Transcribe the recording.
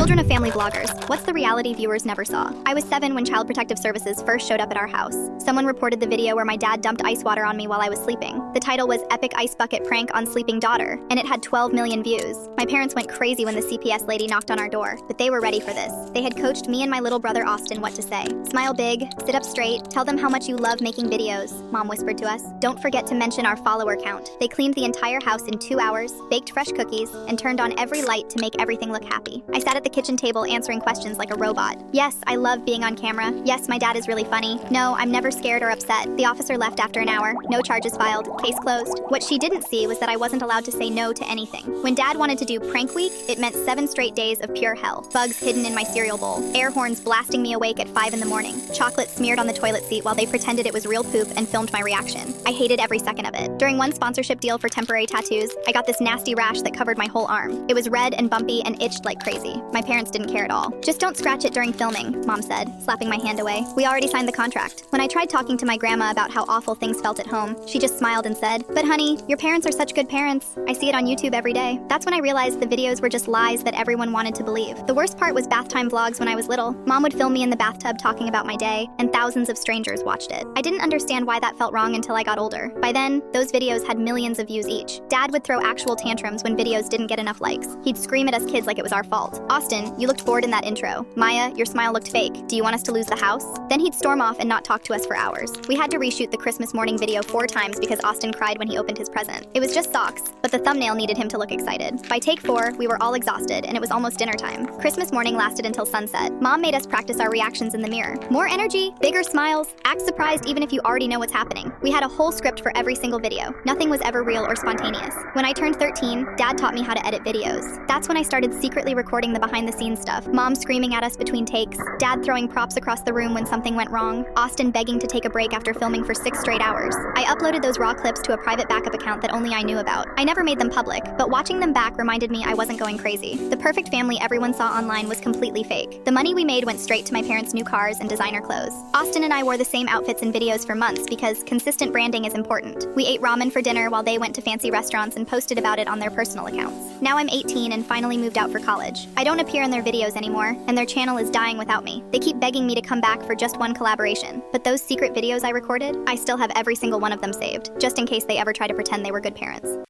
Children of family vloggers, what's the reality viewers never saw? I was 7 when Child Protective Services first showed up at our house. Someone reported the video where my dad dumped ice water on me while I was sleeping. The title was Epic Ice Bucket Prank on Sleeping Daughter, and it had 12 million views. My parents went crazy when the CPS lady knocked on our door, but they were ready for this. They had coached me and my little brother Austin what to say. Smile big, sit up straight, tell them how much you love making videos, Mom whispered to us. Don't forget to mention our follower count. They cleaned the entire house in 2 hours, baked fresh cookies, and turned on every light to make everything look happy. I sat at the kitchen table answering questions like a robot. Yes, I love being on camera. Yes, my dad is really funny. No, I'm never scared or upset. The officer left after an hour. No charges filed. Case closed. What she didn't see was that I wasn't allowed to say no to anything. When Dad wanted to do prank week, it meant 7 straight days of pure hell. Bugs hidden in my cereal bowl. Air horns blasting me awake at 5 in the morning. Chocolate smeared on the toilet seat while they pretended it was real poop and filmed my reaction. I hated every second of it. During one sponsorship deal for temporary tattoos, I got this nasty rash that covered my whole arm. It was red and bumpy and itched like crazy. My parents didn't care at all. Just don't scratch it during filming, Mom said, slapping my hand away. We already signed the contract. When I tried talking to my grandma about how awful things felt at home, she just smiled and said, "But honey, your parents are such good parents. I see it on YouTube every day." That's when I realized the videos were just lies that everyone wanted to believe. The worst part was bath time vlogs when I was little. Mom would film me in the bathtub talking about my day, and thousands of strangers watched it. I didn't understand why that felt wrong until I got older. By then, those videos had millions of views each. Dad would throw actual tantrums when videos didn't get enough likes. He'd scream at us kids like it was our fault. "Austin, you looked bored in that intro. Maya, your smile looked fake. Do you want us to lose the house?" Then he'd storm off and not talk to us for hours. We had to reshoot the Christmas morning video 4 times because Austin cried when he opened his present. It was just socks, but the thumbnail needed him to look excited. By take 4, we were all exhausted and it was almost dinner time. Christmas morning lasted until sunset. Mom made us practice our reactions in the mirror. More energy, bigger smiles, act surprised even if you already know what's happening. We had a whole script for every single video. Nothing was ever real or spontaneous. When I turned 13, Dad taught me how to edit videos. That's when I started secretly recording the behind-the-scenes stuff. Mom screaming at us between takes, Dad throwing props across the room when something went wrong, Austin begging to take a break after filming for 6 straight hours. I uploaded those raw clips to a private backup account that only I knew about. I never made them public, but watching them back reminded me I wasn't going crazy. The perfect family everyone saw online was completely fake. The money we made went straight to my parents' new cars and designer clothes. Austin and I wore the same outfits in videos for months because consistent branding is important. We ate ramen for dinner while they went to fancy restaurants and posted about it on their personal accounts. Now I'm 18 and finally moved out for college. I don't appear in their videos anymore, and their channel is dying without me. They keep begging me to come back for just one collaboration, but those secret videos I recorded, I still have every single one of them saved, just in case they ever try to pretend they were good parents.